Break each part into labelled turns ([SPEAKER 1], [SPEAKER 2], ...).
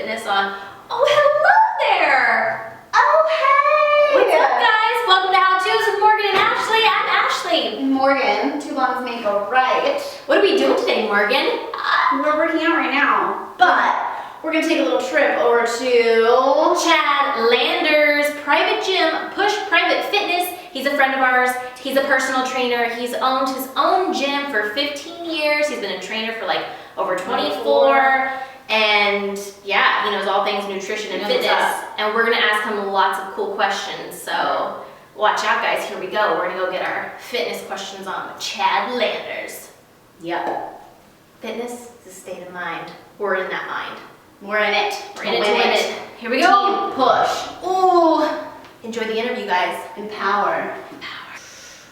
[SPEAKER 1] Fitness on. Oh, hello there!
[SPEAKER 2] Oh, hey!
[SPEAKER 1] What's up, guys? Welcome to How To's with Morgan and Ashley. I'm Ashley.
[SPEAKER 2] Morgan, two bonds make a right.
[SPEAKER 1] What are we doing today, Morgan?
[SPEAKER 2] We're working out right now, but we're gonna take a little trip over to
[SPEAKER 1] Chad Landers Private Gym, Push Private Fitness. He's a friend of ours. He's a personal trainer. He's owned his own gym for 15 years. He's been a trainer for like over 24. And yeah, he knows all things nutrition and fitness. And we're gonna ask him lots of cool questions. So watch out, guys. Here we go. We're gonna go get our fitness questions on with Chad Landers.
[SPEAKER 2] Yep.
[SPEAKER 1] Fitness is a state of mind. We're in that mind.
[SPEAKER 2] We're in it.
[SPEAKER 1] We're in it to win it. Here we go.
[SPEAKER 2] Team push.
[SPEAKER 1] Ooh. Enjoy the interview, guys.
[SPEAKER 2] Empower.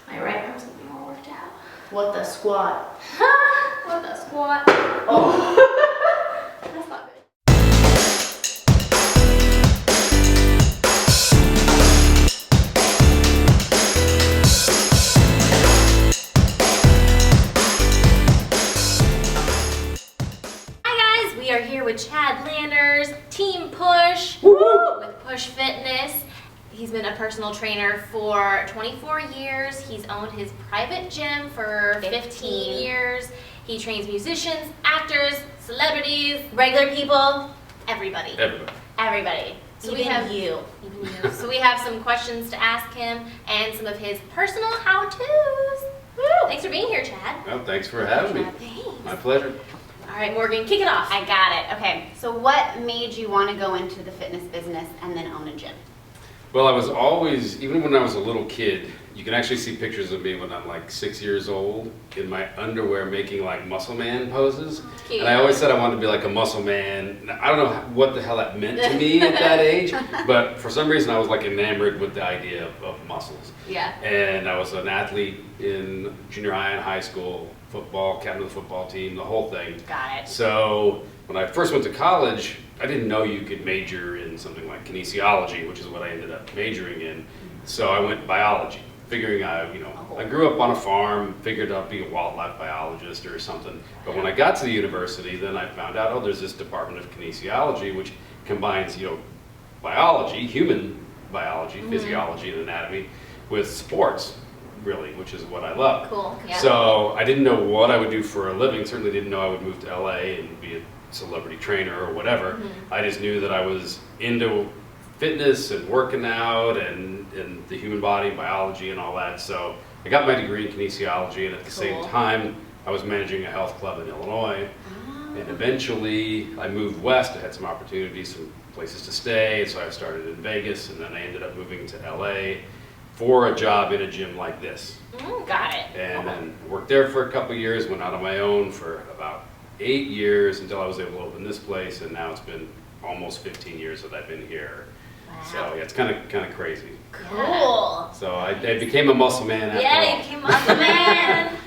[SPEAKER 1] My right arm's gonna be more worked out.
[SPEAKER 2] What the squat?
[SPEAKER 1] What the squat?
[SPEAKER 2] Oh.
[SPEAKER 1] That's not good. Hi guys, we are here with Chad Landers, Team Push, with Push Fitness. He's been a personal trainer for 24 years. He's owned his private gym for 15 years. He trains musicians, actors, celebrities, regular people, everybody. Everybody.
[SPEAKER 2] So
[SPEAKER 1] Even
[SPEAKER 2] we have
[SPEAKER 1] you. Even you. So we have some questions to ask him and some of his personal how-tos. Woo! Thanks for being here, Chad.
[SPEAKER 3] Well, thanks for having me.
[SPEAKER 1] Thanks.
[SPEAKER 3] My pleasure.
[SPEAKER 1] All right, Morgan, kick it off.
[SPEAKER 2] I got it. Okay. So what made you want to go into the fitness business and then own a gym?
[SPEAKER 3] Well, I was always, even when I was a little kid, you can actually see pictures of me when I'm like 6 years old in my underwear making like muscle man poses.
[SPEAKER 1] Cute.
[SPEAKER 3] And I always said I wanted to be like a muscle man. I don't know what the hell that meant to me at that age, but for some reason I was like enamored with the idea of muscles.
[SPEAKER 1] Yeah.
[SPEAKER 3] And I was an athlete in junior high and high school, football, captain of the football team, the whole thing.
[SPEAKER 2] Got it.
[SPEAKER 3] So when I first went to college, I didn't know you could major in something like kinesiology, which is what I ended up majoring in. So I went biology, figuring I grew up on a farm, figured I'd be a wildlife biologist or something. But when I got to the university, then I found out, there's this department of kinesiology, which combines, biology, human biology, physiology and anatomy with sports, really, which is what I love.
[SPEAKER 1] Cool, yeah.
[SPEAKER 3] So I didn't know what I would do for a living. Certainly didn't know I would move to LA and be a celebrity trainer or whatever. I just knew that I was into fitness and working out and the human body, biology and all that. So I got my degree in kinesiology, and at the same time I was managing a health club in Illinois. And eventually I moved west. I had some opportunities, some places to stay, so I started in Vegas, and then I ended up moving to LA for a job in a gym like this.
[SPEAKER 1] Got it.
[SPEAKER 3] And then worked there for a couple years, went out on my own for about 8 years until I was able to open this place, and now it's been almost 15 years that I've been here.
[SPEAKER 1] Wow.
[SPEAKER 3] So yeah, it's kind of crazy.
[SPEAKER 1] Cool.
[SPEAKER 3] So I became a muscle man after all.
[SPEAKER 1] Yeah, you came up, man.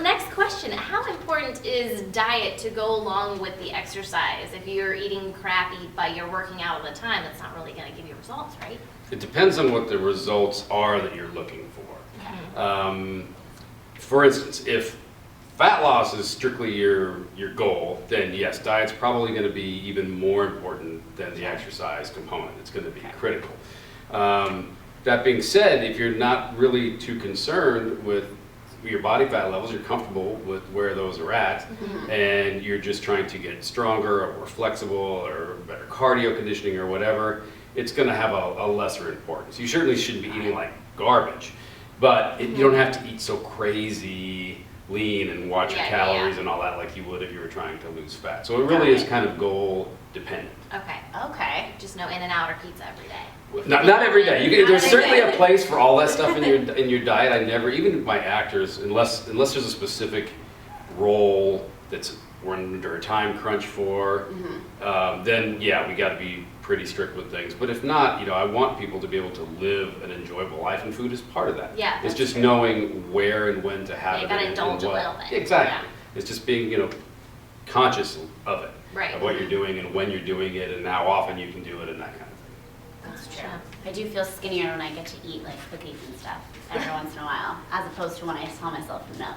[SPEAKER 1] Next question. How important is diet to go along with the exercise? If you're eating crappy but you're working out all the time, that's not really going to give you results, right?
[SPEAKER 3] It depends on what the results are that you're looking for. For instance, if fat loss is strictly your goal, then yes, diet's probably going to be even more important than the exercise component. It's going to be critical. That being said, if you're not really too concerned with your body fat levels, you're comfortable with where those are at, and you're just trying to get stronger or more flexible or better cardio conditioning or whatever, it's going to have a lesser importance. You certainly shouldn't be eating like garbage, but you don't have to eat so crazy lean and watch your calories and all that like you would if you were trying to lose fat. So it really is kind of goal dependent.
[SPEAKER 1] Okay. Just no In-N-Out or pizza every day.
[SPEAKER 3] Not every day. There's certainly a place for all that stuff in your diet. I never, even my actors, unless there's a specific role that's we're under a time crunch for, then yeah, we got to be pretty strict with things. But if not, I want people to be able to live an enjoyable life, and food is part of that.
[SPEAKER 1] Yeah,
[SPEAKER 3] it's just knowing where and when to have
[SPEAKER 1] you
[SPEAKER 3] it.
[SPEAKER 1] gotta indulge a little bit.
[SPEAKER 3] Exactly. Yeah. It's just being conscious of it,
[SPEAKER 1] right.
[SPEAKER 3] of what you're doing and when you're doing it and how often you can do it and that kind of thing.
[SPEAKER 2] That's true. I do feel skinnier when I get to eat like cookies and stuff every once in a while, as opposed to when I tell myself no.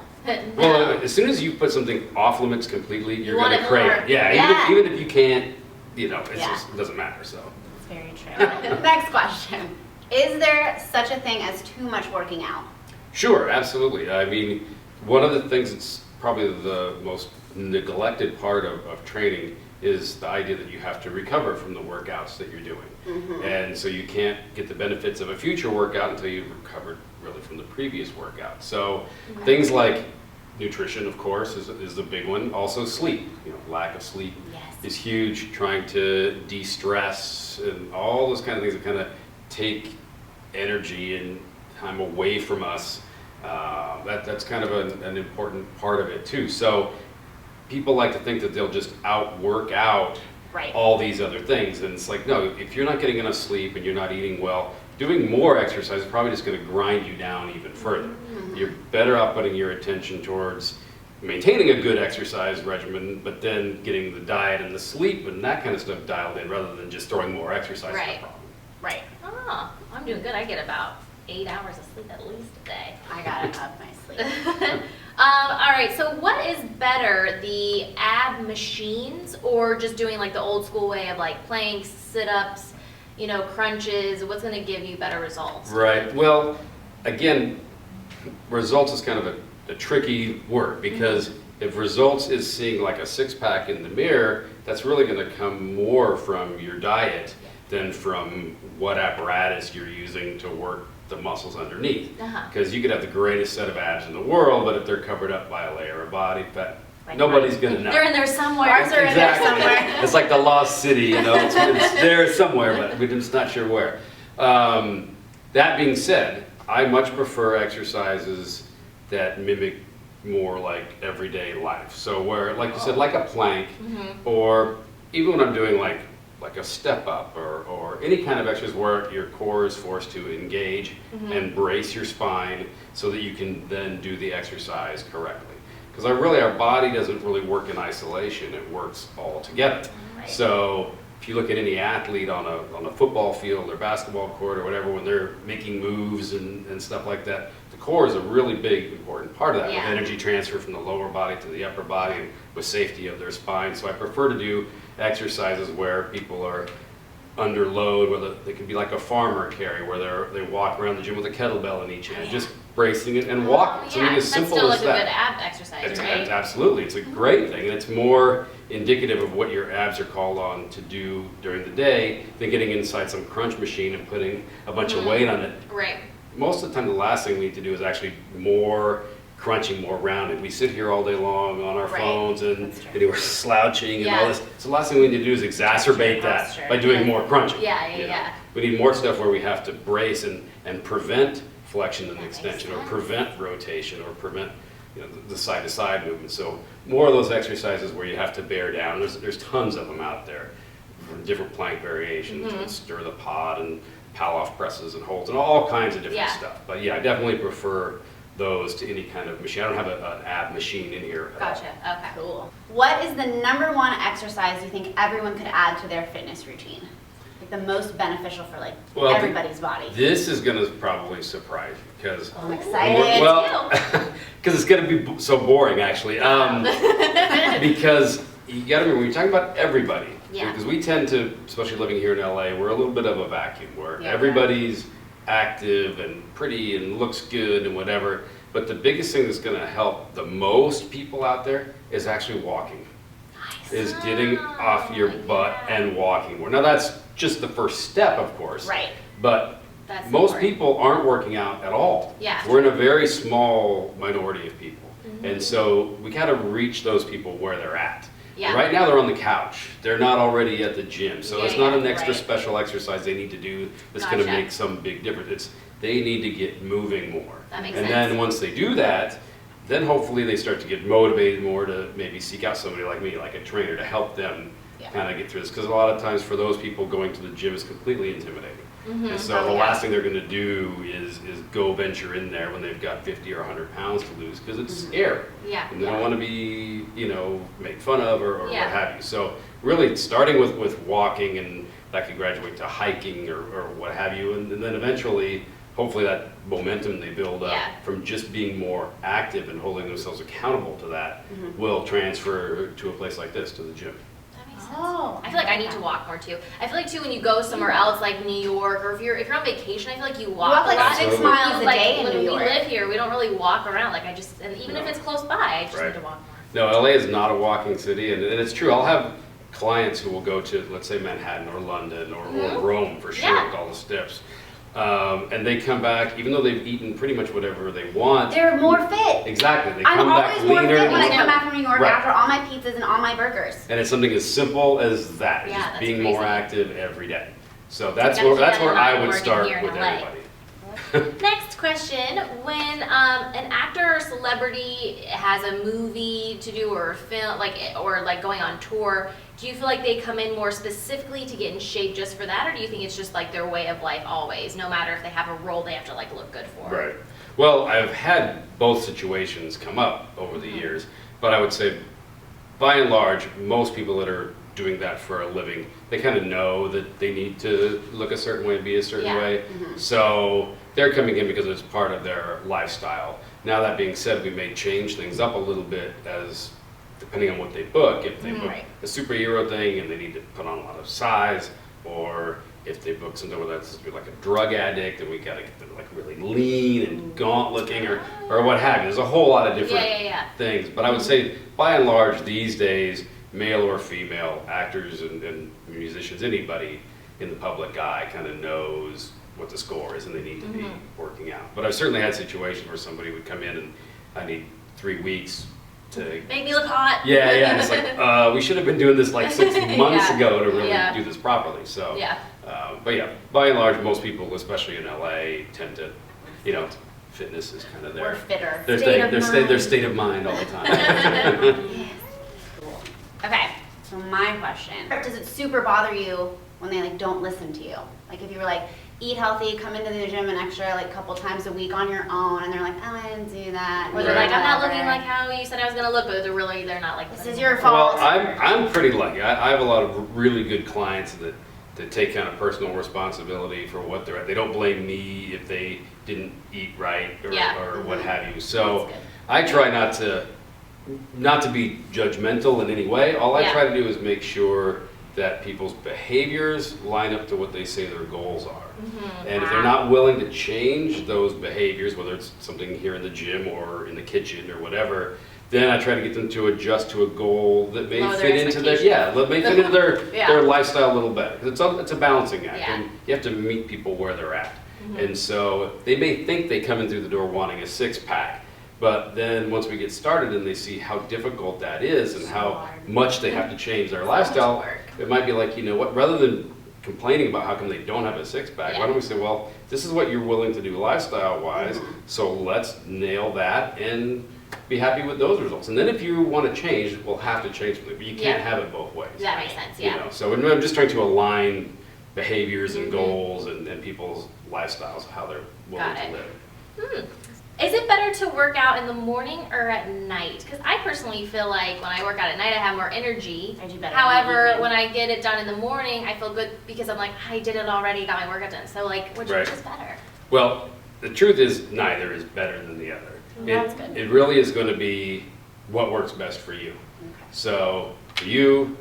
[SPEAKER 3] Well, as soon as you put something off limits completely, you're
[SPEAKER 1] want
[SPEAKER 3] going to
[SPEAKER 1] it
[SPEAKER 3] crave
[SPEAKER 1] more.
[SPEAKER 3] it. Yeah, even if you can't you know, it's
[SPEAKER 2] Yeah.
[SPEAKER 3] just, it doesn't matter, so.
[SPEAKER 2] It's very true. Next question. Is there such a thing as too much working out?
[SPEAKER 3] Sure, absolutely. I mean, one of the things that's probably the most neglected part of training is the idea that you have to recover from the workouts that you're doing. And so you can't get the benefits of a future workout until you've recovered really from the previous workout. So things like nutrition, of course, is the big one. Also sleep, you know, lack of sleep
[SPEAKER 2] Yes.
[SPEAKER 3] is huge. Trying to de-stress and all those kind of things that kind of take energy and time away from us. That's kind of an important part of it too. So people like to think that they'll just outwork out
[SPEAKER 2] Right.
[SPEAKER 3] all these other things, and it's like, no, if you're not getting enough sleep and you're not eating well, doing more exercise is probably just going to grind you down even further. You're better off putting your attention towards maintaining a good exercise regimen, but then getting the diet and the sleep and that kind of stuff dialed in rather than just throwing more exercise at
[SPEAKER 2] Right.
[SPEAKER 3] the problem.
[SPEAKER 2] Right.
[SPEAKER 1] Oh, I'm doing good. I get about 8 hours of sleep at least a day.
[SPEAKER 2] I gotta up my sleep.
[SPEAKER 1] All right, so what is better, the ab machines or just doing like the old school way of like planks, sit-ups, you know, crunches? What's gonna give you better results?
[SPEAKER 3] Right. Well, again, results is kind of a tricky word because if results is seeing like a six-pack in the mirror, that's really going to come more from your diet than from what apparatus you're using to work the muscles underneath. Because you could have the greatest set of abs in the world, but if they're covered up by a layer of body fat,
[SPEAKER 2] Like
[SPEAKER 3] nobody's going to know.
[SPEAKER 1] They're in there somewhere.
[SPEAKER 2] Ours are in there somewhere.
[SPEAKER 3] It's like the lost city, you know, it's there somewhere, but we're just not sure where. That being said, I much prefer exercises that mimic more like everyday life. So where, like you said, like a plank, or even when I'm doing like a step up or any kind of exercise where your core is forced to engage and brace your spine so that you can then do the exercise correctly. Because our body doesn't really work in isolation, it works all together.
[SPEAKER 1] Right.
[SPEAKER 3] So if you look at any athlete on a football field or basketball court or whatever, when they're making moves and stuff like that, the core is a really big, important part of that,
[SPEAKER 2] Yeah.
[SPEAKER 3] with energy transfer from the lower body to the upper body and with safety of their spine. So I prefer to do exercises where people are under load, where they could be like a farmer carry, where they walk around the gym with a kettlebell in each hand, just bracing it and walking. Something as
[SPEAKER 1] That's
[SPEAKER 3] simple
[SPEAKER 1] still
[SPEAKER 3] as
[SPEAKER 1] like a
[SPEAKER 3] that.
[SPEAKER 1] good ab exercise, right?
[SPEAKER 3] Absolutely, it's a great thing, and it's more indicative of what your abs are called on to do during the day than getting inside some crunch machine and putting a bunch of weight on it.
[SPEAKER 1] Right.
[SPEAKER 3] Most of the time, the last thing we need to do is actually more crunching, more rounded. We sit here all day long on our
[SPEAKER 2] Right.
[SPEAKER 3] phones and
[SPEAKER 2] That's true.
[SPEAKER 3] we're slouching and all
[SPEAKER 1] Yeah.
[SPEAKER 3] this. So the last thing we need to do is exacerbate that
[SPEAKER 2] posture.
[SPEAKER 3] by doing more crunching.
[SPEAKER 1] Yeah,
[SPEAKER 3] you know?
[SPEAKER 1] yeah.
[SPEAKER 3] We need more stuff where we have to brace and prevent flexion and
[SPEAKER 1] That makes
[SPEAKER 3] extension, or
[SPEAKER 1] sense.
[SPEAKER 3] prevent rotation, or prevent, you know, the side-to-side movement. So more of those exercises where you have to bear down. There's tons of them out there, different plank variations, and stir the pot, and pal-off presses and holds, and all kinds of different
[SPEAKER 1] Yeah.
[SPEAKER 3] stuff. But yeah, I definitely prefer those to any kind of machine. I don't have an ab machine in here at all.
[SPEAKER 1] Gotcha. Okay.
[SPEAKER 2] Cool. What is the #1 exercise you think everyone could add to their fitness routine? Like the most beneficial for like
[SPEAKER 3] Well,
[SPEAKER 2] everybody's body.
[SPEAKER 3] This is going to probably surprise you because
[SPEAKER 2] I'm excited.
[SPEAKER 3] well, because it's going to be so boring actually. Because you got to remember, when you're talking about everybody,
[SPEAKER 2] Yeah.
[SPEAKER 3] because we tend to, especially living here in LA, we're a little bit of a vacuum where
[SPEAKER 2] Yeah,
[SPEAKER 3] everybody's active and pretty and looks good and whatever. But the biggest thing that's going to help the most people out there is actually walking. Is getting off your butt and walking more. Now that's just the first step, of course.
[SPEAKER 2] Right.
[SPEAKER 3] But
[SPEAKER 1] That's
[SPEAKER 3] most
[SPEAKER 1] important.
[SPEAKER 3] people aren't working out at all.
[SPEAKER 1] Yeah.
[SPEAKER 3] We're in a very small minority of people.
[SPEAKER 1] Mm-hmm.
[SPEAKER 3] And so we gotta reach those people where they're at.
[SPEAKER 1] Yeah.
[SPEAKER 3] Right now they're on the couch. They're not already at the gym. So
[SPEAKER 1] Yeah,
[SPEAKER 3] it's not
[SPEAKER 1] yeah,
[SPEAKER 3] an extra
[SPEAKER 2] right.
[SPEAKER 3] special exercise they need to do that's gonna
[SPEAKER 1] Gotcha.
[SPEAKER 3] make some big difference. It's they need to get moving more.
[SPEAKER 1] That makes
[SPEAKER 3] and
[SPEAKER 1] sense.
[SPEAKER 3] then once they do that, then hopefully they start to get motivated more to maybe seek out somebody like me, like a trainer, to help them
[SPEAKER 2] Yeah.
[SPEAKER 3] kind of get through this. Because a lot of times for those people, going to the gym is completely intimidating. And so
[SPEAKER 2] Oh,
[SPEAKER 3] the
[SPEAKER 2] yeah.
[SPEAKER 3] last thing they're going to do is go venture in there when they've got 50 or 100 pounds to lose, because it's scary.
[SPEAKER 1] Yeah.
[SPEAKER 3] And they don't want to be, you know, made fun of or
[SPEAKER 1] Yeah.
[SPEAKER 3] what have you. So really starting with walking, and that could graduate to hiking or what have you. And then eventually, hopefully that momentum they build up
[SPEAKER 1] Yeah.
[SPEAKER 3] from just being more active and holding themselves accountable to that
[SPEAKER 1] Mm-hmm.
[SPEAKER 3] will transfer to a place like this, to the gym.
[SPEAKER 1] That makes sense.
[SPEAKER 2] Oh.
[SPEAKER 1] I feel like I need to walk more too. I feel like too when you go somewhere else like New York, or if you're on vacation, I feel like you walk
[SPEAKER 2] like
[SPEAKER 1] a lot.
[SPEAKER 2] 6
[SPEAKER 3] Absolutely.
[SPEAKER 2] miles a
[SPEAKER 1] Like,
[SPEAKER 2] day in
[SPEAKER 1] when
[SPEAKER 2] New
[SPEAKER 1] we
[SPEAKER 2] York.
[SPEAKER 1] live here, we don't really walk around. Like and even if
[SPEAKER 3] No.
[SPEAKER 1] it's close by, I just
[SPEAKER 3] Right.
[SPEAKER 1] need to walk more.
[SPEAKER 3] No, LA is not a walking city, and it's true. I'll have clients who will go to, let's say, Manhattan or London or Rome for sure,
[SPEAKER 1] Yeah.
[SPEAKER 3] with all the steps. And they come back, even though they've eaten pretty much whatever they want.
[SPEAKER 2] They're more fit.
[SPEAKER 3] Exactly, they
[SPEAKER 2] I'm
[SPEAKER 3] come back
[SPEAKER 2] always more
[SPEAKER 3] leaner.
[SPEAKER 2] fit when I
[SPEAKER 3] and-
[SPEAKER 2] come back from New York
[SPEAKER 3] Right.
[SPEAKER 2] after all my pizzas and all my burgers.
[SPEAKER 3] And it's something as simple as that,
[SPEAKER 1] Yeah,
[SPEAKER 3] just
[SPEAKER 1] that's
[SPEAKER 3] being more
[SPEAKER 1] crazy.
[SPEAKER 3] active every day. So
[SPEAKER 1] gotta
[SPEAKER 3] that's
[SPEAKER 1] keep
[SPEAKER 3] where
[SPEAKER 1] that in
[SPEAKER 3] I
[SPEAKER 1] mind
[SPEAKER 3] would
[SPEAKER 1] working
[SPEAKER 3] start
[SPEAKER 1] here in
[SPEAKER 3] with
[SPEAKER 1] LA.
[SPEAKER 3] everybody.
[SPEAKER 1] Next question: when an actor or celebrity has a movie to do or a film, or going on tour, do you feel like they come in more specifically to get in shape just for that, or do you think it's just like their way of life always, no matter if they have a role they have to like look good for?
[SPEAKER 3] Right. Well, I've had both situations come up over the years, but I would say, by and large, most people that are doing that for a living, they kind of know that they need to look a certain way and be a certain
[SPEAKER 1] Yeah.
[SPEAKER 3] way. So they're coming in because it's part of their lifestyle. Now that being said, we may change things up a little bit as depending on what they book. If they book
[SPEAKER 1] Right.
[SPEAKER 3] a superhero thing and they need to put on a lot of size, or if they book something where that's like a drug addict and we gotta get them like really lean and gaunt looking or what have you. There's a whole lot of different
[SPEAKER 1] Yeah.
[SPEAKER 3] things. But I would say, by and large, these days, male or female actors and musicians, anybody in the public eye kind of knows what the score is and they need to be working out. But I've certainly had situations where somebody would come in and I need 3 weeks to...
[SPEAKER 1] Make me look hot.
[SPEAKER 3] Yeah, and it's like, we should have been doing this like 6 months
[SPEAKER 1] Yeah.
[SPEAKER 3] ago to really
[SPEAKER 1] Yeah.
[SPEAKER 3] do this properly. So,
[SPEAKER 1] Yeah.
[SPEAKER 3] but yeah, by and large, most people, especially in LA, tend to, fitness is kind of
[SPEAKER 2] We're
[SPEAKER 3] their
[SPEAKER 2] fitter.
[SPEAKER 3] their
[SPEAKER 1] State
[SPEAKER 3] thing,
[SPEAKER 1] of
[SPEAKER 3] their state of mind all the time.
[SPEAKER 2] Yes. Cool. Okay, so my question. Does it super bother you when they don't listen to you? Like if you were like, eat healthy, come into the gym an extra couple times a week on your own, and they're like, oh, I didn't do that.
[SPEAKER 1] Or they're like, I'm not
[SPEAKER 2] Whatever.
[SPEAKER 1] looking like how you said I was gonna look, but they're not like
[SPEAKER 2] This is your fault.
[SPEAKER 3] Well, I'm pretty lucky. I have a lot of really good clients that take kind of personal responsibility for what they're at. They don't blame me if they didn't eat right or,
[SPEAKER 1] Yeah.
[SPEAKER 3] or what have you. So
[SPEAKER 2] That's good.
[SPEAKER 3] I try not to be judgmental in any way. All I
[SPEAKER 1] Yeah.
[SPEAKER 3] try to do is make sure that people's behaviors line up to what they say their goals are. And if they're not willing to change those behaviors, whether it's something here in the gym or in the kitchen or whatever, then I try to get them to adjust to a goal that may
[SPEAKER 1] Lower their
[SPEAKER 3] fit into their
[SPEAKER 1] expectations.
[SPEAKER 3] that may fit into their
[SPEAKER 1] Yeah.
[SPEAKER 3] their lifestyle a little better. 'Cause it's a balancing act,
[SPEAKER 1] Yeah.
[SPEAKER 3] and you have to meet people where they're at. And so they may think they come in through the door wanting a 6-pack, but then once we get started and they see how difficult that is and
[SPEAKER 1] So
[SPEAKER 3] how
[SPEAKER 1] hard.
[SPEAKER 3] much they have to change their
[SPEAKER 1] So much
[SPEAKER 3] lifestyle,
[SPEAKER 1] work.
[SPEAKER 3] it might be like, you know what, rather than complaining about how come they don't have a 6-pack,
[SPEAKER 1] Yeah.
[SPEAKER 3] why don't we say, well, this is what you're willing to do lifestyle-wise, so let's nail that and be happy with those results. And then if you want to change, we'll have to change something, but you can't
[SPEAKER 1] Yeah.
[SPEAKER 3] have it both ways.
[SPEAKER 1] That makes sense,
[SPEAKER 3] You
[SPEAKER 1] yeah.
[SPEAKER 3] know, so I'm just trying to align behaviors and goals and people's lifestyles, how they're willing
[SPEAKER 1] Got
[SPEAKER 3] to
[SPEAKER 1] it.
[SPEAKER 3] live.
[SPEAKER 1] Is it better to work out in the morning or at night? Because I personally feel like when I work out at night, I have more energy.
[SPEAKER 2] I do better in the
[SPEAKER 1] However,
[SPEAKER 2] evening.
[SPEAKER 1] when I get it done in the morning, I feel good because I'm like, I did it already, got my workout done. So which
[SPEAKER 3] Right.
[SPEAKER 1] is better?
[SPEAKER 3] Well, the truth is neither is better than the other.
[SPEAKER 2] That's good.
[SPEAKER 3] It really is going to be what works best for you. So for you,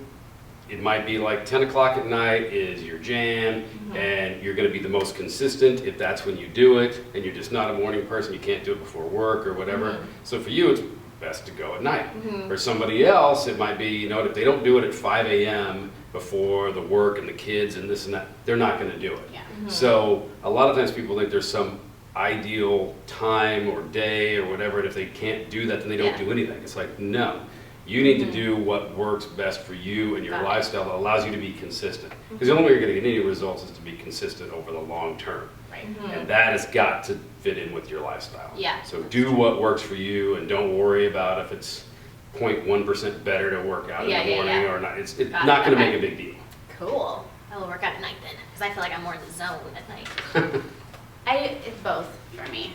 [SPEAKER 3] it might be like 10 o'clock at night is your jam, and you're going to be the most consistent if that's when you do it, and you're just not a morning person, you can't do it before work or whatever. So for you, it's best to go at night. For somebody else, it might be, if they don't do it at 5 a.m. before the work and the kids and this and that, they're not going to do it.
[SPEAKER 2] Yeah.
[SPEAKER 3] So a lot of times people think there's some ideal time or day or whatever, and if they can't do that, then they don't
[SPEAKER 1] Yeah.
[SPEAKER 3] do anything. It's like, no. You need to do what works best for you and your
[SPEAKER 1] Got it.
[SPEAKER 3] lifestyle that allows you to be consistent. Because the only way you're going to get any results is to be consistent over the long term.
[SPEAKER 1] Right.
[SPEAKER 3] And that has got to fit in with your lifestyle.
[SPEAKER 1] Yeah.
[SPEAKER 3] So do what works for you and don't worry about if it's 0.1% better to work out
[SPEAKER 1] Yeah,
[SPEAKER 3] in the
[SPEAKER 1] yeah,
[SPEAKER 3] morning
[SPEAKER 1] yeah.
[SPEAKER 3] or not. It's
[SPEAKER 1] Got it,
[SPEAKER 3] not going to
[SPEAKER 1] okay.
[SPEAKER 3] make a big deal.
[SPEAKER 2] Cool.
[SPEAKER 1] I will work out at night then, because I feel like I'm more in the zone at night.
[SPEAKER 2] It's both for me.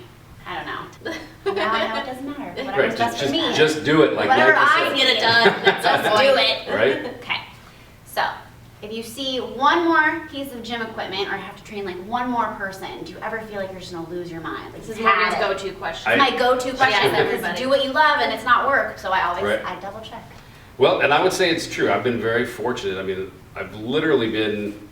[SPEAKER 2] I don't know. Now I know it doesn't matter.
[SPEAKER 3] Right,
[SPEAKER 2] Whatever's best for me.
[SPEAKER 3] just do it like
[SPEAKER 2] Whatever
[SPEAKER 3] Michael
[SPEAKER 2] I
[SPEAKER 3] said.
[SPEAKER 1] Get it done. Let's do it.
[SPEAKER 3] Right?
[SPEAKER 2] Okay. So, if you see one more piece of gym equipment or have to train one more person, do you ever feel like you're just gonna lose your mind? Like,
[SPEAKER 1] This is
[SPEAKER 2] you've had
[SPEAKER 1] Morgan's
[SPEAKER 2] it.
[SPEAKER 1] go-to question.
[SPEAKER 2] It's my go-to question.
[SPEAKER 1] Yes,
[SPEAKER 2] Is
[SPEAKER 1] everybody.
[SPEAKER 2] do what you love, and it's not work. So I always
[SPEAKER 3] Right.
[SPEAKER 2] I double check.
[SPEAKER 3] Well, and I would say it's true. I've been very fortunate. I mean, I've literally been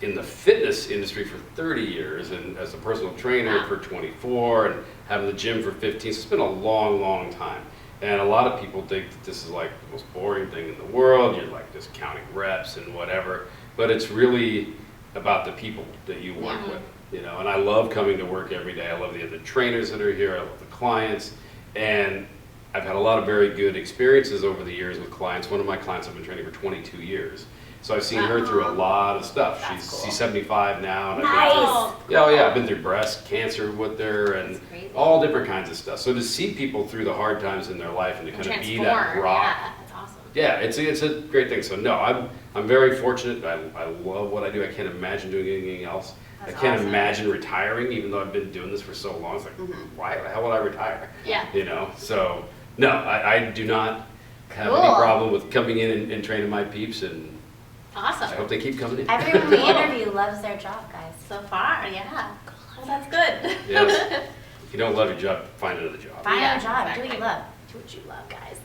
[SPEAKER 3] in the fitness industry for 30 years and as a personal trainer
[SPEAKER 1] Wow.
[SPEAKER 3] for 24 and having the gym for 15. So it's been a long, long time. And a lot of people think that this is like the most boring thing in the world. You're like just counting reps and whatever. But it's really about the people that you work
[SPEAKER 1] Yeah.
[SPEAKER 3] with, you know. And I love coming to work every day. I love the other trainers that are here. I love the clients. And I've had a lot of very good experiences over the years with clients. One of my clients I've been training for 22 years. So I've seen her through a lot of stuff.
[SPEAKER 2] That's cool.
[SPEAKER 3] She's 75 now. And I've
[SPEAKER 2] Nice.
[SPEAKER 3] been through, yeah, oh yeah, I've been through breast cancer with her and
[SPEAKER 1] That's crazy.
[SPEAKER 3] all different kinds of stuff. So to see people through the hard times in their life and to kind of be that
[SPEAKER 1] Transform,
[SPEAKER 3] rock.
[SPEAKER 1] yeah, that's awesome.
[SPEAKER 3] Yeah, it's a great thing. So no, I'm very fortunate. I love what I do. I can't imagine doing anything else.
[SPEAKER 2] That's
[SPEAKER 3] I can't
[SPEAKER 2] awesome.
[SPEAKER 3] imagine retiring, even though I've been doing this for so long. It's like, why the hell would I retire?
[SPEAKER 1] Yeah.
[SPEAKER 3] You know, so no, I do not have any
[SPEAKER 2] Cool.
[SPEAKER 3] problem with coming in and training my peeps, and I
[SPEAKER 1] Awesome.
[SPEAKER 3] hope they keep coming in.
[SPEAKER 2] Everyone we interview loves their job, guys.
[SPEAKER 1] So far, yeah. Well, that's good.
[SPEAKER 3] Yes. If you don't love your job, find another job.
[SPEAKER 2] Find
[SPEAKER 1] Yeah,
[SPEAKER 2] a job,
[SPEAKER 1] exactly.
[SPEAKER 2] do what you love.
[SPEAKER 1] Do what you love, guys.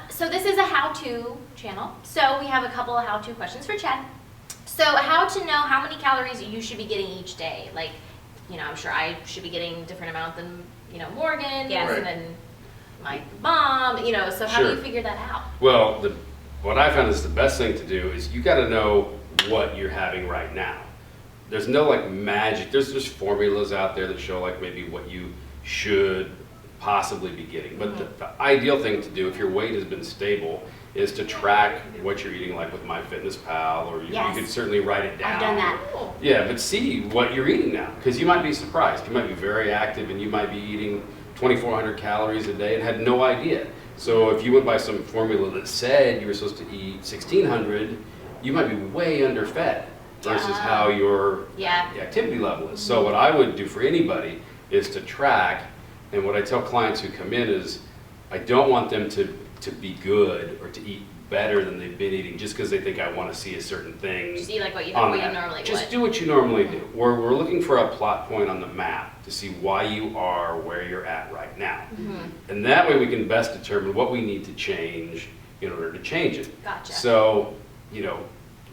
[SPEAKER 1] So this is a how-to channel. So we have a couple of how-to questions for Chad. So how to know how many calories you should be getting each day. Like, you know, I'm sure I should be getting a different amount than, you know, Morgan,
[SPEAKER 2] Yes.
[SPEAKER 1] and then my mom, you know, so how do
[SPEAKER 3] Sure.
[SPEAKER 1] you figure that out?
[SPEAKER 3] Well, what I found is the best thing to do is you got to know what you're having right now. There's no like magic. There's just formulas out there that show like maybe what you should possibly be getting. But the ideal thing to do if your weight has been stable is to track what you're eating, like with MyFitnessPal, or you
[SPEAKER 2] Yes.
[SPEAKER 3] could certainly write it down.
[SPEAKER 2] I've done that.
[SPEAKER 1] Cool.
[SPEAKER 3] Yeah, but see what you're eating now, because you might be surprised. You might be very active and you might be eating 2,400 calories a day and had no idea. So if you went by some formula that said you were supposed to eat 1,600, you might be way underfed versus how your
[SPEAKER 1] Yeah.
[SPEAKER 3] activity level is. So what I would do for anybody is to track, and what I tell clients who come in is I don't want them to be good or to eat better than they've been eating just because they think I want to see a certain thing.
[SPEAKER 1] Just eat like what you
[SPEAKER 3] on
[SPEAKER 1] normally
[SPEAKER 3] that. Just
[SPEAKER 1] would.
[SPEAKER 3] do what you normally do. We're looking for a plot point on the map to see why you are where you're at right now. And that way we can best determine what we need to change in order to change it.
[SPEAKER 1] Gotcha.
[SPEAKER 3] So, you know,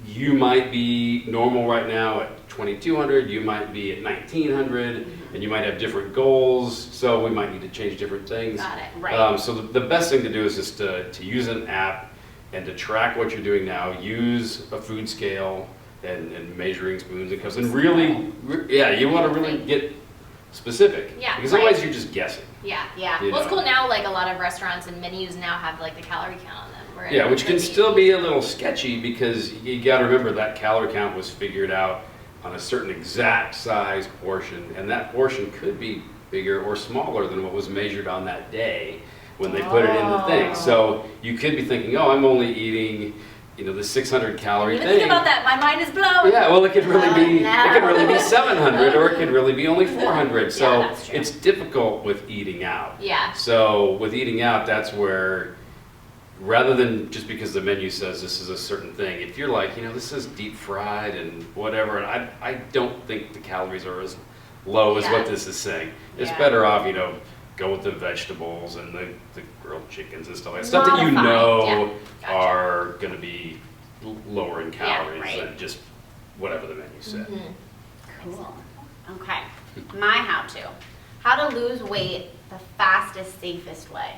[SPEAKER 3] you might be normal right now at 2,200, you might be at 1,900, and you might have different goals, so we might need to change different things.
[SPEAKER 1] Got it.
[SPEAKER 2] Right.
[SPEAKER 3] So the best thing to do is just to use an app and to track what you're doing now. Use a food scale and measuring spoons and cups, and really, yeah, you want to really get specific.
[SPEAKER 1] Yeah,
[SPEAKER 3] Because
[SPEAKER 1] right.
[SPEAKER 3] otherwise you're just guessing.
[SPEAKER 1] Yeah.
[SPEAKER 2] Yeah.
[SPEAKER 3] You
[SPEAKER 1] Well, it's
[SPEAKER 3] know.
[SPEAKER 1] cool now, like a lot of restaurants and menus now have like the calorie count on them. where
[SPEAKER 3] Yeah,
[SPEAKER 1] it
[SPEAKER 3] which can
[SPEAKER 1] could
[SPEAKER 3] still be a little sketchy because you got to remember that calorie count was figured out on a certain exact size portion, and that portion could be bigger or smaller than what was measured on that day when they put it in the thing. So you could be thinking, oh, I'm only eating, you know, the 600 calorie
[SPEAKER 1] Even
[SPEAKER 3] thing.
[SPEAKER 1] think about that, my mind is blown.
[SPEAKER 3] Yeah, well, it could really be
[SPEAKER 2] no.
[SPEAKER 3] it could really be 700, or it could really be only 400. So
[SPEAKER 1] Yeah, that's true.
[SPEAKER 3] it's difficult with eating out.
[SPEAKER 1] Yeah.
[SPEAKER 3] So with eating out, that's where, rather than just because the menu says this is a certain thing, if you're like, you know, this is deep fried and whatever, and I don't think the calories are as low as
[SPEAKER 1] Yeah.
[SPEAKER 3] what this is saying. It's
[SPEAKER 2] Yeah.
[SPEAKER 3] better off, you know, go with the vegetables and the grilled chickens and stuff like that. Stuff that you
[SPEAKER 2] Modify,
[SPEAKER 3] know
[SPEAKER 1] Gotcha.
[SPEAKER 3] are going to be lower in
[SPEAKER 1] Yeah,
[SPEAKER 3] calories
[SPEAKER 2] right.
[SPEAKER 3] than just whatever the menu said.
[SPEAKER 2] Cool. Okay. My how-to. How to lose weight the fastest, safest way.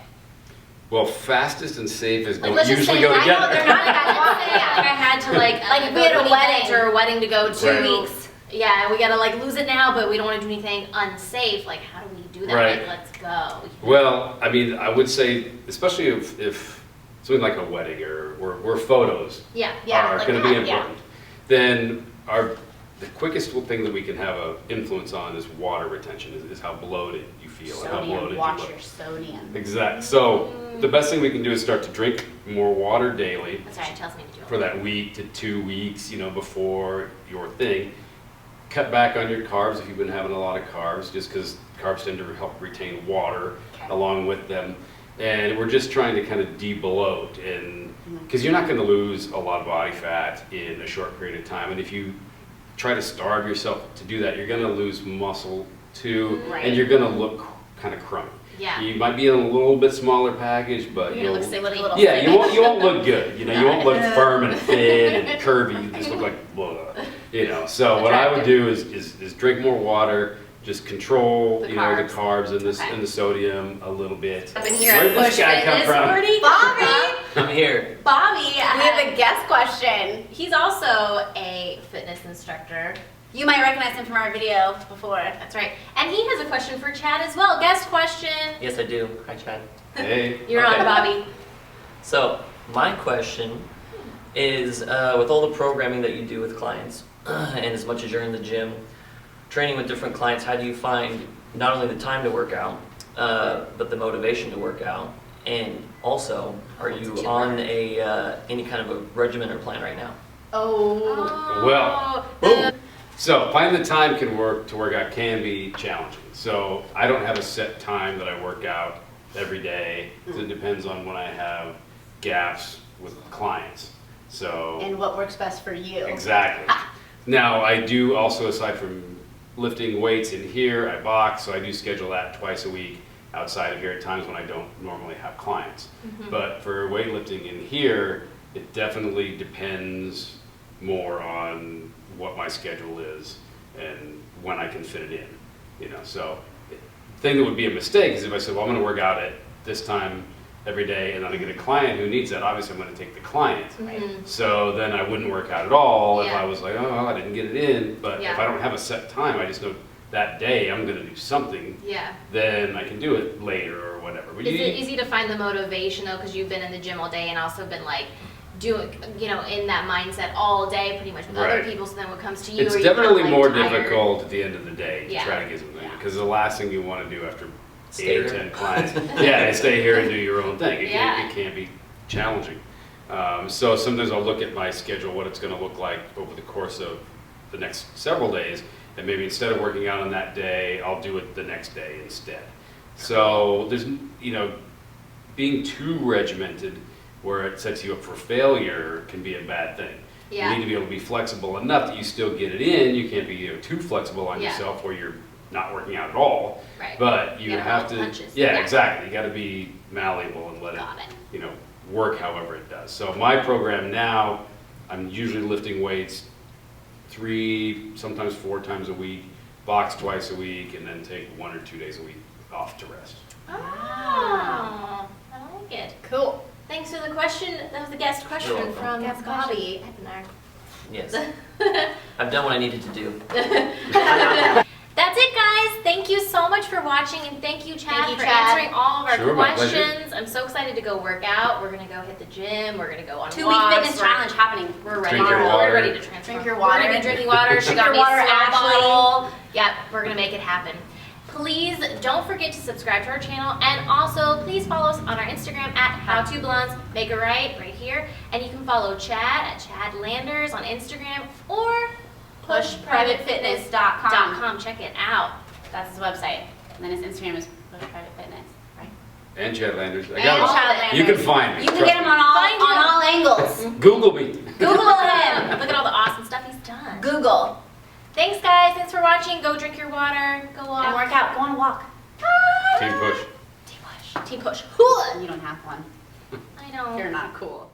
[SPEAKER 3] Well, fastest and safest
[SPEAKER 1] Like,
[SPEAKER 3] don't
[SPEAKER 1] let's just
[SPEAKER 3] usually
[SPEAKER 1] say,
[SPEAKER 3] go
[SPEAKER 1] I know
[SPEAKER 3] together.
[SPEAKER 1] they're not I had to like
[SPEAKER 2] Like,
[SPEAKER 1] go
[SPEAKER 2] we had
[SPEAKER 1] to
[SPEAKER 2] a
[SPEAKER 1] an
[SPEAKER 2] wedding.
[SPEAKER 1] event or a wedding to go to.
[SPEAKER 3] Right.
[SPEAKER 2] 2 weeks.
[SPEAKER 1] Yeah, we gotta like lose it now, but we don't want to do anything unsafe. Like, how do we do that?
[SPEAKER 3] Right.
[SPEAKER 1] Like, let's go.
[SPEAKER 3] Well, I mean, I would say, especially if something like a wedding or where photos
[SPEAKER 1] Yeah.
[SPEAKER 2] Yeah,
[SPEAKER 3] are
[SPEAKER 2] like
[SPEAKER 3] going to be
[SPEAKER 2] that, yeah.
[SPEAKER 3] important, then the quickest thing that we can have an influence on is water retention, is how bloated you feel and how
[SPEAKER 2] Sodium.
[SPEAKER 3] bloated
[SPEAKER 2] Watch
[SPEAKER 3] you look.
[SPEAKER 2] your sodium.
[SPEAKER 3] Exactly. So the best thing we can do is start to drink more water daily
[SPEAKER 1] That's right. It tells me to do it.
[SPEAKER 3] for that week to 2 weeks, you know, before your thing. Cut back on your carbs if you've been having a lot of carbs, just because carbs tend to help retain water
[SPEAKER 2] Okay.
[SPEAKER 3] along with them. And we're just trying to kind of de-bloat, and because you're not going to lose a lot of body fat in a short period of time. And if you try to starve yourself to do that, you're going to lose muscle too,
[SPEAKER 2] Right.
[SPEAKER 3] and you're going to look kind of crummy.
[SPEAKER 1] Yeah.
[SPEAKER 3] You might be in a little bit smaller package, but
[SPEAKER 1] You're gonna look
[SPEAKER 3] you'll,
[SPEAKER 1] silly.
[SPEAKER 3] yeah, you won't look good. You know, you won't look firm and thin and curvy. You just look like blah. You know, so what I would do is drink more water. Just control,
[SPEAKER 1] The
[SPEAKER 3] you know, the
[SPEAKER 1] carbs.
[SPEAKER 3] carbs and
[SPEAKER 1] Okay.
[SPEAKER 3] the sodium a little bit.
[SPEAKER 1] Up in here
[SPEAKER 3] Where
[SPEAKER 1] at
[SPEAKER 3] did this
[SPEAKER 1] Push
[SPEAKER 3] guy come
[SPEAKER 1] Fitness,
[SPEAKER 3] from?
[SPEAKER 1] Marty.
[SPEAKER 2] Bobby!
[SPEAKER 4] I'm here.
[SPEAKER 1] Bobby,
[SPEAKER 2] We have a guest question.
[SPEAKER 1] he's also a fitness instructor.
[SPEAKER 2] You might recognize him from our video before.
[SPEAKER 1] That's right. And he has a question for Chad as well. Guest question.
[SPEAKER 4] Yes, I do. Hi, Chad.
[SPEAKER 3] Hey.
[SPEAKER 1] You're
[SPEAKER 4] Okay.
[SPEAKER 1] on, Bobby.
[SPEAKER 4] So, my question is, with all the programming that you do with clients, and as much as you're in the gym, training with different clients, how do you find not only the time to work out, but the motivation to work out? And also, are you on any kind of a regimen or plan right now?
[SPEAKER 2] Oh.
[SPEAKER 3] Well,
[SPEAKER 1] the-
[SPEAKER 3] So finding the time to work out can be challenging. So I don't have a set time that I work out every day. 'Cause it depends on when I have gaps with clients. So
[SPEAKER 2] And what works best for you.
[SPEAKER 3] exactly. Now I do also, aside from lifting weights in here, I box, so I do schedule that twice a week outside of here at times when I don't normally have clients. But for weightlifting in here, it definitely depends more on what my schedule is and when I can fit it in. You know, so the thing that would be a mistake is if I said, well, I'm going to work out at this time every day, and then I get a client who needs that. Obviously, I'm going to take the client.
[SPEAKER 1] Mhm.
[SPEAKER 3] So then I wouldn't work out at all if
[SPEAKER 1] Yeah.
[SPEAKER 3] I was like, oh, well, I didn't get it in. But
[SPEAKER 1] Yeah.
[SPEAKER 3] if I don't have a set time, I just know that day I'm going to do something,
[SPEAKER 1] Yeah.
[SPEAKER 3] then I can do it later or whatever. But
[SPEAKER 1] Is
[SPEAKER 3] you-
[SPEAKER 1] it easy to find the motivation though, because you've been in the gym all day and also been like doing, you know, in that mindset all day, pretty much with other
[SPEAKER 3] Right.
[SPEAKER 1] people. So then what comes to you?
[SPEAKER 3] It's
[SPEAKER 1] are you kinda,
[SPEAKER 3] definitely
[SPEAKER 1] like,
[SPEAKER 3] more
[SPEAKER 1] tired?
[SPEAKER 3] difficult at the end of the day to
[SPEAKER 1] Yeah.
[SPEAKER 3] try to get something
[SPEAKER 2] Yeah.
[SPEAKER 3] because the last thing you want to do after
[SPEAKER 4] Stay
[SPEAKER 3] 8 or
[SPEAKER 4] here.
[SPEAKER 3] 10 clients, yeah, is stay here and do your own thing.
[SPEAKER 1] Yeah.
[SPEAKER 3] It can be challenging. So sometimes I'll look at my schedule, what it's going to look like over the course of the next several days, and maybe instead of working out on that day, I'll do it the next day instead. So there's, you know, being too regimented where it sets you up for failure can be a bad thing.
[SPEAKER 1] Yeah.
[SPEAKER 3] You need to be able to be flexible enough that you still get it in. You can't be, you know, too flexible on
[SPEAKER 1] Yeah.
[SPEAKER 3] yourself where you're not working out at all.
[SPEAKER 1] Right.
[SPEAKER 3] But you
[SPEAKER 1] Gotta
[SPEAKER 3] have
[SPEAKER 1] roll
[SPEAKER 3] to,
[SPEAKER 1] punches.
[SPEAKER 3] yeah,
[SPEAKER 1] Yeah.
[SPEAKER 3] exactly. You got to be malleable and let it,
[SPEAKER 1] Got it.
[SPEAKER 3] you know, work however it does. So my program now, I'm usually lifting weights 3, sometimes 4 times a week, box twice a week, and then take 1 or 2 days a week off to rest.
[SPEAKER 1] Oh, I like it.
[SPEAKER 2] Cool.
[SPEAKER 1] Thanks for the question. That was the guest question
[SPEAKER 4] welcome.
[SPEAKER 1] from
[SPEAKER 2] Guest
[SPEAKER 1] Bobby.
[SPEAKER 4] Yes. I've done what I needed to do.
[SPEAKER 1] That's it, guys. Thank you so much for watching, and thank you, Chad,
[SPEAKER 2] Thank you,
[SPEAKER 1] for
[SPEAKER 2] Chad.
[SPEAKER 1] answering all of our
[SPEAKER 3] Sure, my pleasure.
[SPEAKER 1] questions. I'm so excited to go work out. We're gonna go hit the gym. We're gonna go on
[SPEAKER 2] 2-week
[SPEAKER 1] walks.
[SPEAKER 2] fitness challenge happening.
[SPEAKER 1] We're ready.
[SPEAKER 3] Drink your
[SPEAKER 1] We're
[SPEAKER 3] water.
[SPEAKER 1] ready to transform.
[SPEAKER 2] Drink your
[SPEAKER 1] We're
[SPEAKER 2] water.
[SPEAKER 1] gonna be drinking water. She
[SPEAKER 2] Drink
[SPEAKER 1] got
[SPEAKER 2] your
[SPEAKER 1] me a
[SPEAKER 2] water,
[SPEAKER 1] small
[SPEAKER 2] Ashley.
[SPEAKER 1] bottle. Yep, we're gonna make it happen. Please don't forget to subscribe to our channel, and also please follow us on our Instagram at HowToBlunts. Make it right here, and you can follow Chad at Chad Landers on Instagram or
[SPEAKER 2] pushprivatefitness.com.
[SPEAKER 1] Check it out.
[SPEAKER 2] That's his website. And then his Instagram is Push Private Fitness, right?
[SPEAKER 3] And Chad Landers. I
[SPEAKER 2] And
[SPEAKER 3] got
[SPEAKER 2] Chad
[SPEAKER 3] it.
[SPEAKER 2] Landers.
[SPEAKER 3] You can find me.
[SPEAKER 2] You can
[SPEAKER 3] trust
[SPEAKER 2] get him
[SPEAKER 3] me.
[SPEAKER 2] on
[SPEAKER 1] Find
[SPEAKER 2] all angles.
[SPEAKER 3] Google me.
[SPEAKER 2] Google him.
[SPEAKER 1] Look at all the awesome stuff he's done.
[SPEAKER 2] Google.
[SPEAKER 1] Thanks, guys. Thanks for watching. Go drink your water. Go walk.
[SPEAKER 2] And work out. Go on a walk.
[SPEAKER 3] Team push.
[SPEAKER 1] Team push. Team push.
[SPEAKER 2] You don't have one.
[SPEAKER 1] I know.
[SPEAKER 2] You're not cool.